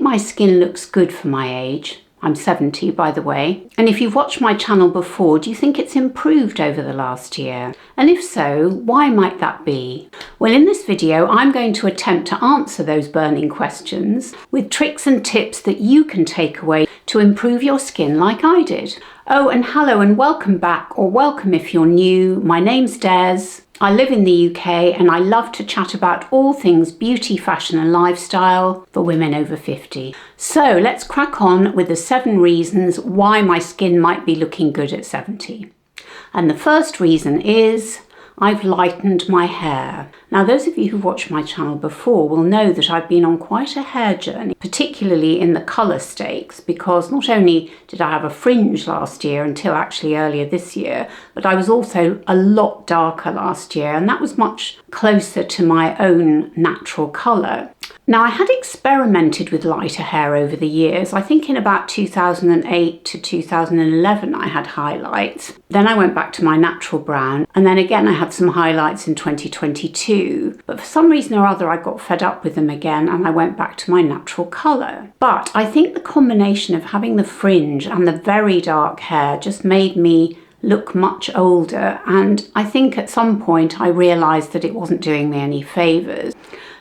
my skin looks good for my age. I'm 70, by the way. And if you've watched my channel before, do you think it's improved over the last year? And if so, why might that be? Well, in this video, I'm going to attempt to answer those burning questions with tricks and tips that you can take away to improve your skin like I did. Oh, and hello and welcome back, or welcome if you're new. My name's Des. I live in the UK and I love to chat about all things beauty, fashion and lifestyle for women over 50. So let's crack on with the 7 reasons why my skin might be looking good at 70. And the first reason is I've lightened my hair. Now, those of you who've watched my channel before will know that I've been on quite a hair journey, particularly in the colour stakes, because not only did I have a fringe last year until actually earlier this year, but I was also a lot darker last year, and that was much closer to my own natural colour. Now, I had experimented with lighter hair over the years. I think in about 2008 to 2011 I had highlights. Then I went back to my natural brown, and then again I had some highlights in 2022. But for some reason or other I got fed up with them again and I went back to my natural colour. But I think the combination of having the fringe and the very dark hair just made me look much older, and I think at some point I realised that it wasn't doing me any favours.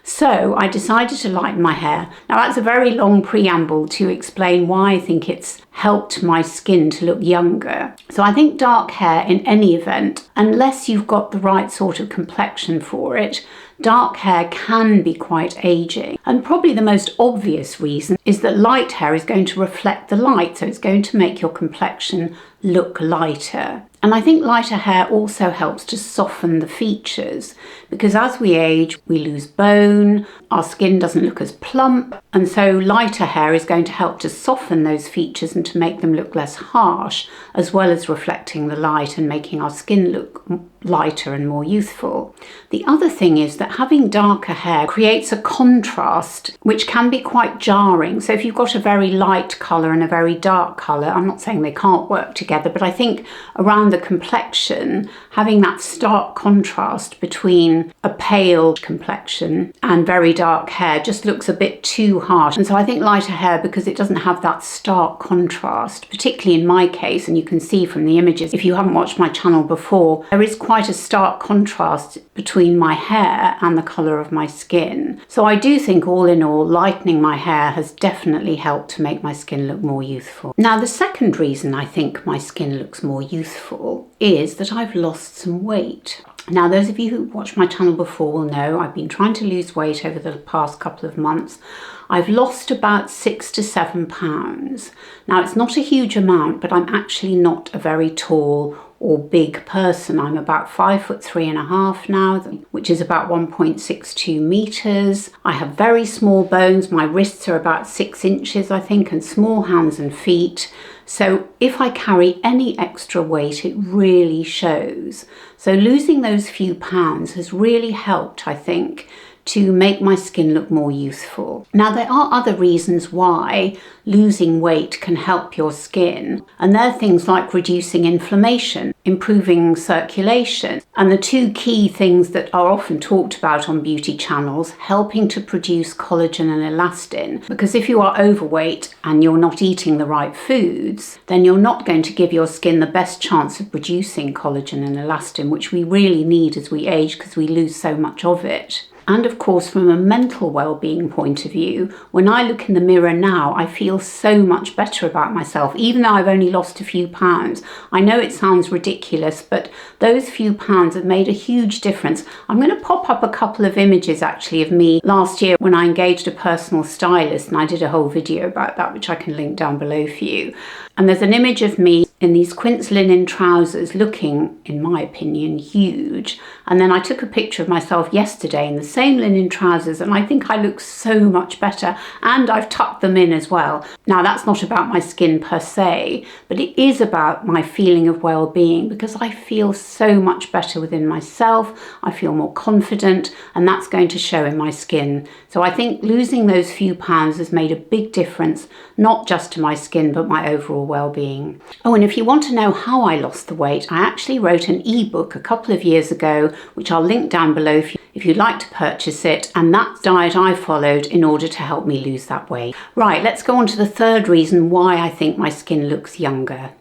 So I decided to lighten my hair. Now, that's a very long preamble to explain why I think it's helped my skin to look younger. So I think dark hair in any event, unless you've got the right sort of complexion for it, dark hair can be quite aging. And probably the most obvious reason is that light hair is going to reflect the light, so it's going to make your complexion look lighter. And I think lighter hair also helps to soften the features, because as we age, we lose bone, our skin doesn't look as plump, and so lighter hair is going to help to soften those features and to make them look less harsh, as well as reflecting the light and making our skin look lighter and more youthful. The other thing is that having darker hair creates a contrast which can be quite jarring. So if you've got a very light colour and a very dark colour, I'm not saying they can't work together, but I think around the complexion, having that stark contrast between a pale complexion and very dark hair just looks a bit too harsh. And so I think lighter hair, because it doesn't have that stark contrast, particularly in my case, and you can see from the images if you haven't watched my channel before, there is quite a stark contrast between my hair and the colour of my skin. So I do think all in all, lightening my hair has definitely helped to make my skin look more youthful. Now, the second reason I think my skin looks more youthful is that I've lost some weight. Now, those of you who watched my channel before will know I've been trying to lose weight over the past couple of months. I've lost about 6 to 7 pounds. Now, it's not a huge amount, but I'm actually not a very tall or big person. I'm about 5'3.5" now, which is about 1.62 meters. I have very small bones. My wrists are about 6 inches, I think, and small hands and feet. So if I carry any extra weight, it really shows. So losing those few pounds has really helped, I think, to make my skin look more youthful. Now, there are other reasons why losing weight can help your skin, and they're things like reducing inflammation, improving circulation, and the 2 key things that are often talked about on beauty channels, helping to produce collagen and elastin. Because if you are overweight and you're not eating the right foods, then you're not going to give your skin the best chance of producing collagen and elastin, which we really need as we age because we lose so much of it. And of course, from a mental well-being point of view, when I look in the mirror now, I feel so much better about myself, even though I've only lost a few pounds. I know it sounds ridiculous, but those few pounds have made a huge difference. I'm going to pop up a couple of images actually of me last year when I engaged a personal stylist, and I did a whole video about that, which I can link down below for you. And there's an image of me in these quince linen trousers looking, in my opinion, huge. And then I took a picture of myself yesterday in the same linen trousers, and I think I look so much better, and I've tucked them in as well. Now, that's not about my skin per se, but it is about my feeling of well-being, because I feel so much better within myself. I feel more confident, and that's going to show in my skin. So I think losing those few pounds has made a big difference, not just to my skin, but my overall well-being. Oh, and if if you want to know how I lost the weight, I actually wrote an ebook a couple of years ago, which I'll link down below if you'd like to purchase it. And that's the diet I followed in order to help me lose that weight. Right, let's go on to the third reason why I think my skin looks younger.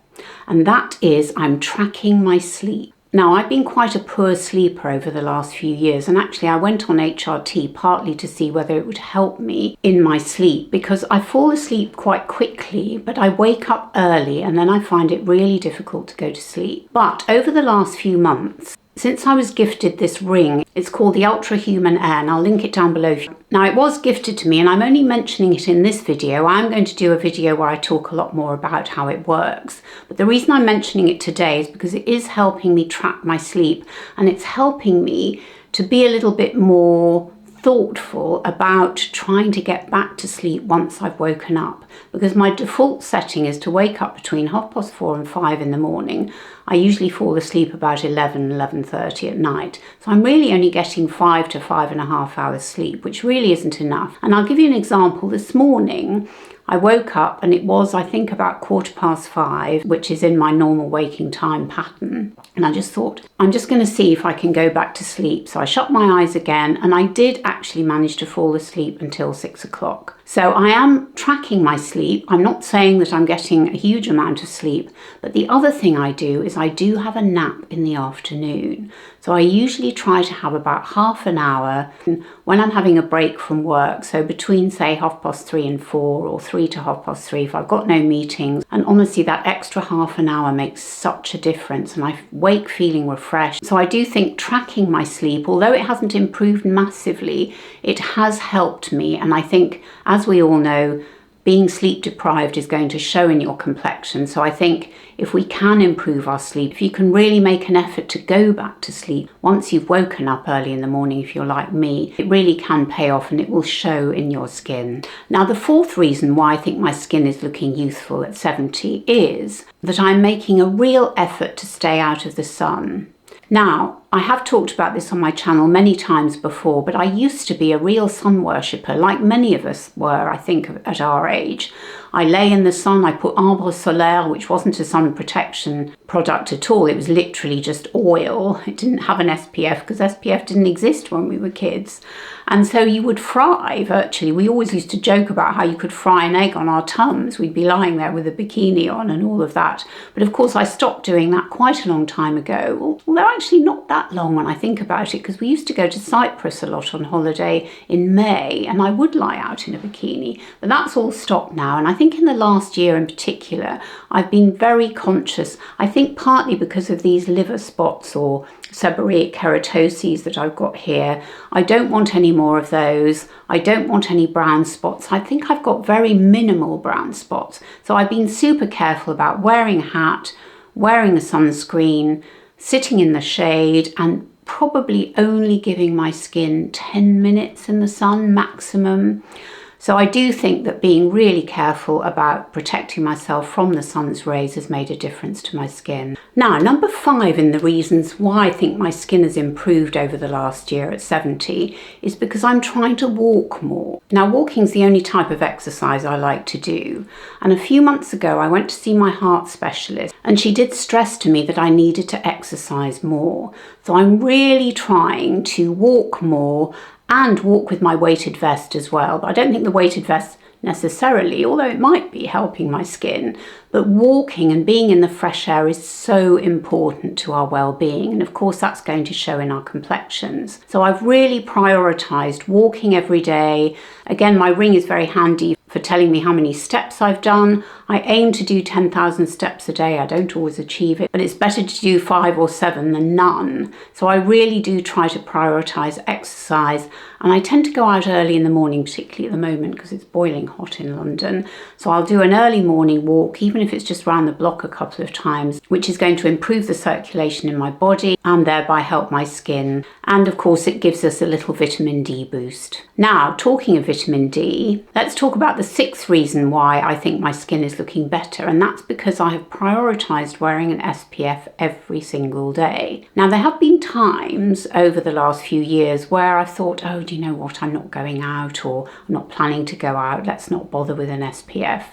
And that is I'm tracking my sleep. Now, I've been quite a poor sleeper over the last few years, and actually I went on HRT partly to see whether it would help me in my sleep, because I fall asleep quite quickly, but I wake up early and then I find it really difficult to go to sleep. But over the last few months, since I was gifted this ring, it's called the Ultra Human Air, and I'll link it down below. Now, it was gifted to me, and I'm only mentioning it in this video. I'm going to do a video where I talk a lot more about how it works. But the reason I'm mentioning it today is because it is helping me track my sleep, and it's helping me to be a little bit more thoughtful about trying to get back to sleep once I've woken up, because my default setting is to wake up between 4:30 and 5 in the morning. I usually fall asleep about 11:30 at night, so I'm really only getting 5 to 5.5 hours sleep, which really isn't enough. And I'll give you an example. This morning I woke up and it was, I think, about 5:15, which is in my normal waking time pattern. And I just thought, I'm just going to see if I can go back to sleep. So I shut my eyes again, and I did actually manage to fall asleep until 6 o'clock. So I am tracking my sleep. I'm not saying that I'm getting a huge amount of sleep, but the other thing I do is I do have a nap in the afternoon. So I usually try to have about half an hour when I'm having a break from work. So between, say, 3:30 and 4, or 3 to 3:30 if I've got no meetings. And honestly, that extra half an hour makes such a difference, and I wake feeling refreshed. So I do think tracking my sleep, although it hasn't improved massively, it has helped me. And I think, as we all know, being sleep deprived is going to show in your complexion. So I think if we can improve our sleep, if you can really make an effort to go back to sleep once you've woken up early in the morning, if you're like me, it really can pay off and it will show in your skin. Now, the fourth reason why I think my skin is looking youthful at 70 is that I'm making a real effort to stay out of the sun. Now, I have talked about this on my channel many times before, but I used to be a real sun worshipper, like many of us were, I think, at our age. I lay in the sun, I put Eyebrow Solaire, which wasn't a sun protection product at all. It was literally just oil. It didn't have an SPF because SPF didn't exist when we were kids. And so you would fry virtually. We always used to joke about how you could fry an egg on our tums. We'd be lying there with a bikini on and all of that. But of course, I stopped doing that quite a long time ago. Although actually not that long when I think about it, because we used to go to Cyprus a lot on holiday in May, and I would lie out in a bikini. But that's all stopped now. And I think in the last year in particular, I've been very conscious. I think partly because of these liver spots or seborrheic keratoses that I've got here. I don't want any more of those. I don't want any brown spots. I think I've got very minimal brown spots. So I've been super careful about wearing a hat, wearing a sunscreen, sitting in the shade, and probably only giving my skin 10 minutes in the sun maximum. So I do think that being really careful about protecting myself from the sun's rays has made a difference to my skin. Now, number 5 in the reasons why I think my skin has improved over the last year at 70 is because I'm trying to walk more. Now, walking is the only type of exercise I like to do. And a few months ago, I went to see my heart specialist, and she did stress to me that I needed to exercise more. So I'm really trying to walk more and walk with my weighted vest as well. But I don't think the weighted vest necessarily, although it might be helping my skin, but walking and being in the fresh air is so important to our well-being. And of course, that's going to show in our complexions. So I've really prioritized walking every day. Again, my ring is very handy for telling me how many steps I've done. I aim to do 10,000 steps a day. I don't always achieve it, but it's better to do 5 or 7 than none. So I really do try to prioritize exercise. And I tend to go out early in the morning, particularly at the moment because it's boiling hot in London. So I'll do an early morning walk, even if it's just round the block a couple of times, which is going to improve the circulation in my body and thereby help my skin. And of course, it gives us a little vitamin D boost. Now, talking of vitamin D, let's talk about the the sixth reason why I think my skin is looking better, and that's because I have prioritised wearing an SPF every single day. Now, there have been times over the last few years where I've thought, oh, do you know what, I'm not going out, or I'm not planning to go out, let's not bother with an SPF.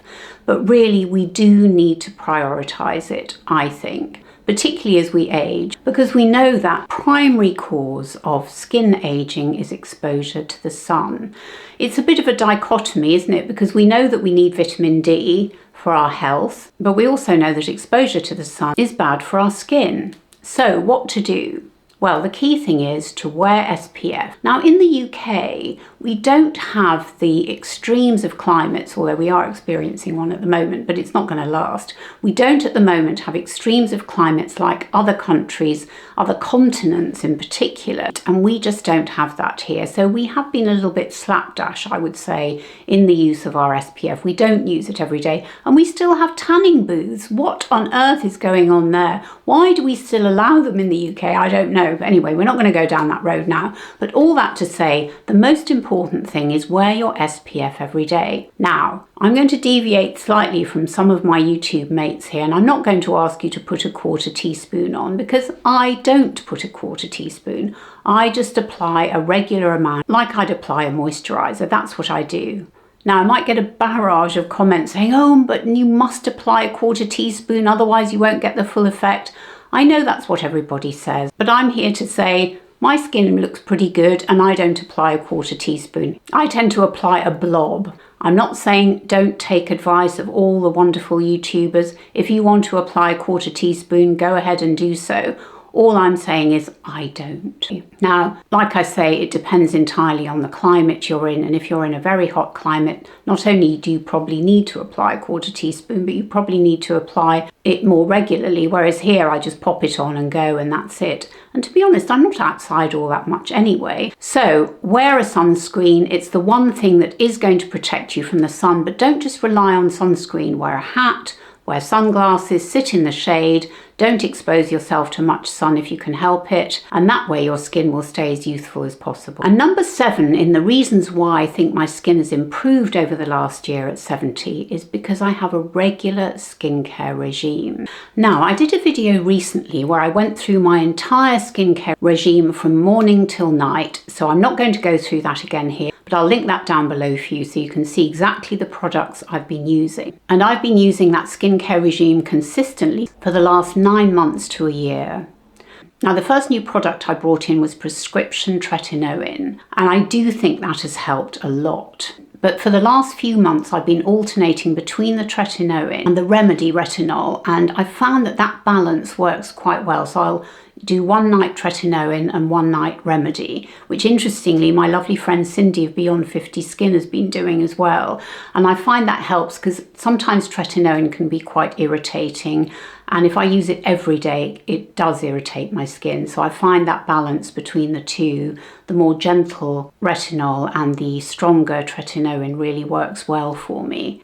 But really, we do need to prioritise it, I think, particularly as we age, because we know that primary cause of skin aging is exposure to the sun. It's a bit of a dichotomy, isn't it? Because we know that we need vitamin D for our health, but we also know that exposure to the sun is bad for our skin. So what to do? Well, the key thing is to wear SPF. Now, in the UK, we don't have the extremes of climates, although we are experiencing one at the moment, but it's not going to last. We don't at the moment have extremes of climates like other countries, other continents in particular, and we just don't have that here. So we have been a little bit slapdash, I would say, in the use of our SPF. We don't use it every day, and we still have tanning booths. What on earth is going on there? Why do we still allow them in the UK? I don't know. But anyway, we're not going to go down that road now. But all that to say, the most important thing is wear your SPF every day. Now, I'm going to deviate slightly from some of my YouTube mates here, and I'm not going to ask you to put a 1/4 teaspoon on, because I don't put a 1/4 teaspoon. I just apply a regular amount, like I'd apply a moisturiser. That's what I do. Now, I might get a barrage of comments saying, oh, but you must apply a 1/4 teaspoon, otherwise you won't get the full effect. I know that's what everybody says, but I'm here to say my skin looks pretty good and I don't apply a 1/4 teaspoon. I tend to apply a blob. I'm not saying don't take advice of all the wonderful YouTubers. If you want to apply a 1/4 teaspoon, go ahead and do so. All I'm saying is I don't. Now, like I say, it depends entirely on the climate you're in, and if you're in a very hot climate, not only do you probably need to apply a 1/4 teaspoon, but you probably need to apply it more regularly, whereas here I just pop it on and go and that's it. And to be honest, I'm not outside all that much anyway. So wear a sunscreen. It's the one thing that is going to protect you from the sun, but don't just rely on sunscreen. Wear a hat, wear sunglasses, sit in the shade, don't expose yourself to much sun if you can help it, and that way your skin will stay as youthful as possible. And number 7 in the reasons why I think my skin has improved over the last year at 70 is because I have a regular skincare regime. Now, I did a video recently where I went through my entire skincare regime from morning till night, so I'm not going to go through that again here. But I'll link that down below for you so you can see exactly the products I've been using. And I've been using that skincare regime consistently for the last 9 months to a year. Now, the first new product I brought in was prescription tretinoin, and I do think that has helped a lot. But for the last few months, I've been alternating between the tretinoin and the remedy retinol, and I found that that balance works quite well. So I'll do one night tretinoin and one night remedy, which interestingly my lovely friend Cindy of Beyond 50 Skin has been doing as well. And I find that helps because sometimes tretinoin can be quite irritating, and if I use it every day it does irritate my skin. So I find that balance between the two, the more gentle retinol and the stronger tretinoin, really works well for me.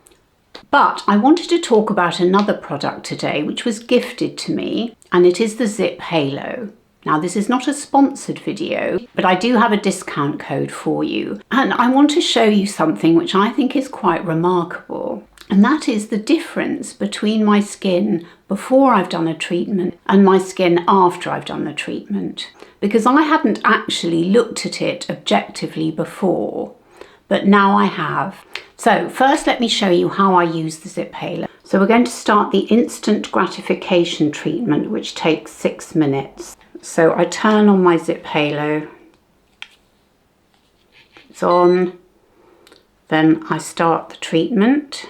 But I wanted to talk about another product today which was gifted to me, and it is the Zip Halo. Now, this is not a sponsored video, but I do have a discount code for you. And I want to show you something which I think is quite remarkable. And that is the difference between my skin before I've done a treatment and my skin after I've done the treatment. Because I hadn't actually looked at it objectively before, but now I have. So first let me show you how I use the Zip Halo. So we're going to start the instant gratification treatment, which takes 6 minutes. So I turn on my Zip Halo, it's on, then I start the treatment.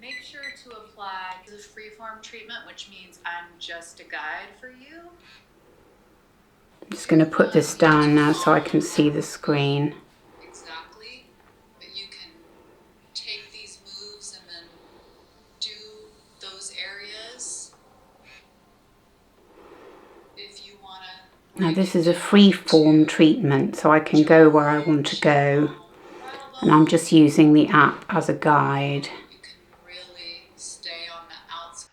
Make sure to apply the freeform treatment, which means I'm just a guide for you. I'm just going to put this down now so I can see the screen. Exactly, but you can take these moves and then do those areas if you want to. Now this is a free-form treatment, so I can go where I want to go, and I'm just using the app as a guide. You can really stay on the outside.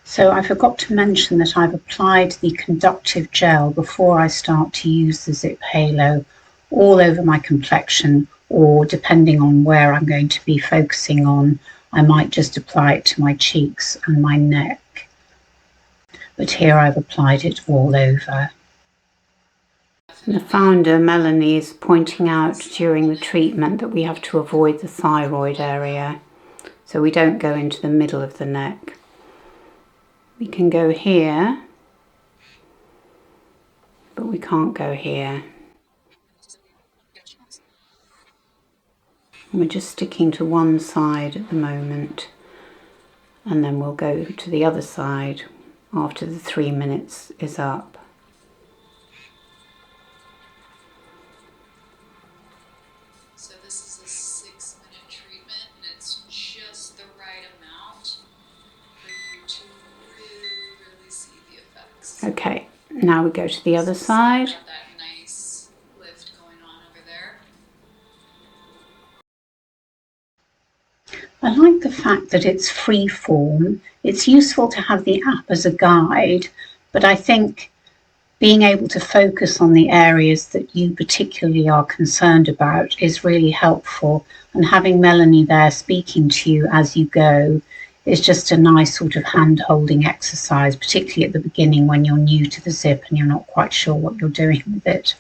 So I forgot to mention that I've applied the conductive gel before I start to use the Zip Halo all over my complexion, or depending on where I'm going to be focusing on, I might just apply it to my cheeks and my neck. But here I've applied it all over. The founder, Melanie, is pointing out during the treatment that we have to avoid the thyroid area, so we don't go into the middle of the neck. We can go here, but we can't go here. We're just sticking to one side at the moment, and then we'll go to the other side after the 3 minutes is up. So this is a 6-minute treatment, and it's just the right amount for you to really see the effects. Okay, now we go to the other side. That nice lift going on over there. I like the fact that it's free form. It's useful to have the app as a guide, but I think being able to focus on the areas that you particularly are concerned about is really helpful, and having Melanie there speaking to you as you go is just a nice sort of hand-holding exercise, particularly at the beginning when you're new to the zip and you're not quite sure what you're doing with it.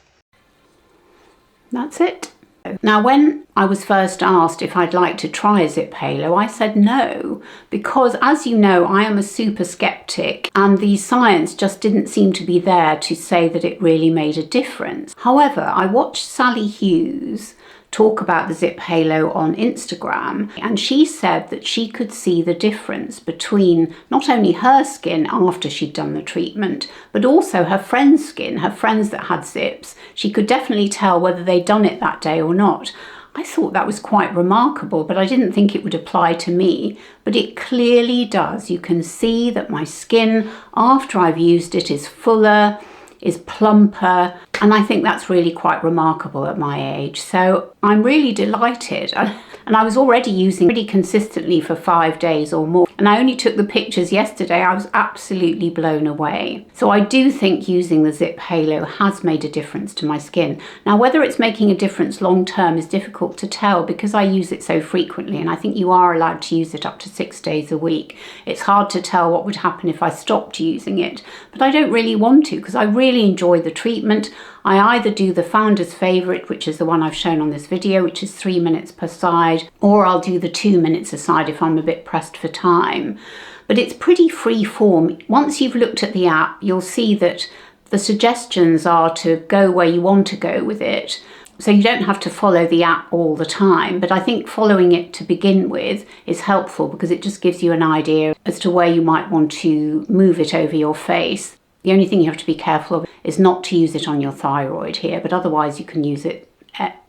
That's it. Now, when I was first asked if I'd like to try a zip halo, I said no, because as you know, I am a super skeptic and the science just didn't seem to be there to say that it really made a difference. However, I watched Sally Hughes talk about the zip halo on Instagram, and she said that she could see the difference between not only her skin after she'd done the treatment, but also her friends' skin, her friends that had zips. She could definitely tell whether they'd done it that day or not. I thought that was quite remarkable, but I didn't think it would apply to me, but it clearly does. You can see that my skin after I've used it is fuller, is plumper, and I think that's really quite remarkable at my age. So I'm really delighted, and I was already using pretty consistently for 5 days or more, and I only took the pictures yesterday. I was absolutely blown away. So I do think using the zip halo has made a difference to my skin. Now, whether it's making a difference long term is difficult to tell because I use it so frequently, and I think you are allowed to use it up to 6 days a week. It's hard to tell what would happen if I stopped using it, but I don't really want to because I really enjoy the treatment. I either do the founder's favourite, which is the one I've shown on this video, which is 3 minutes per side, or I'll do the 2 minutes a side if I'm a bit pressed for time. But it's pretty free form. Once you've looked at the app, you'll see that the suggestions are to go where you want to go with it. So you don't have to follow the app all the time, but I think following it to begin with is helpful because it just gives you an idea as to where you might want to move it over your face. The only thing you have to be careful of is not to use it on your thyroid here, but otherwise you can use it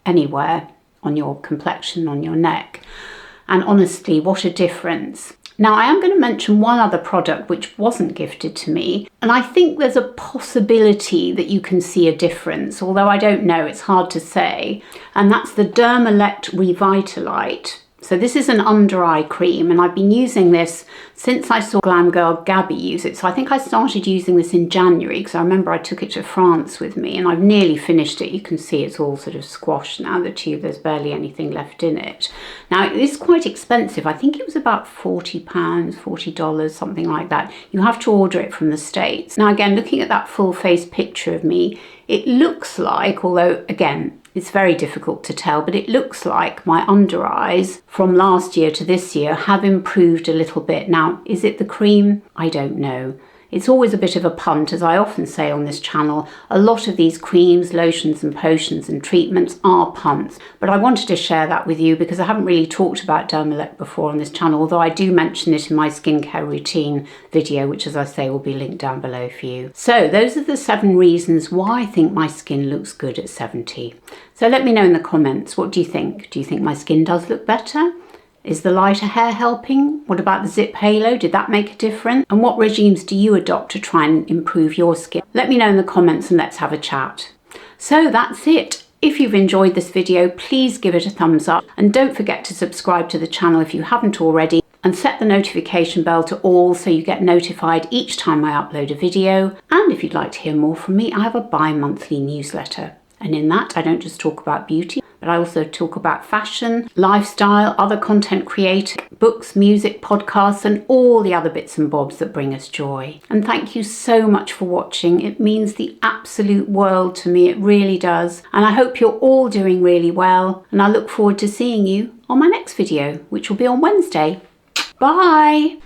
anywhere on your complexion, on your neck. And honestly, what a difference. Now, I am going to mention one other product which wasn't gifted to me, and I think there's a possibility that you can see a difference, although I don't know, it's hard to say, and that's the Dermalect Revitalite. So this is an under eye cream, and I've been using this since I saw Glam Girl Gabby use it. So I think I started using this in January because I remember I took it to France with me, and I've nearly finished it. You can see it's all sort of squashed now, the tube, there's barely anything left in it. Now it is quite expensive. I think it was about £40, $40, something like that. You have to order it from the States. Now again, looking at that full face picture of me, it looks like, although again, it's very difficult to tell, but it looks like my under eyes from last year to this year have improved a little bit. Now, is it the cream? I don't know. It's always a bit of a punt, as I often say on this channel. A lot of these creams, lotions and potions and treatments are punts. But I wanted to share that with you because I haven't really talked about Dermalect before on this channel, although I do mention it in my skincare routine video, which as I say will be linked down below for you. So those are the 7 reasons why I think my skin looks good at 70. So let me know in the comments, what do you think? Do you think my skin does look better? Is the lighter hair helping? What about the zip halo? Did that make a difference? And what regimes do you adopt to try and improve your skin? Let me know in the comments and let's have a chat. So that's it. If you've enjoyed this video, please give it a thumbs up and don't forget to subscribe to the channel if you haven't already, and set the notification bell to all so you get notified each time I upload a video. And if you'd like to hear more from me, I have a bi-monthly newsletter. And in that, I don't just talk about beauty, but I also talk about fashion, lifestyle, other content creators, books, music, podcasts, and all the other bits and bobs that bring us joy. And thank you so much for watching. It means the absolute world to me. It really does. And I hope you're all doing really well. And I look forward to seeing you on my next video, which will be on Wednesday. Bye.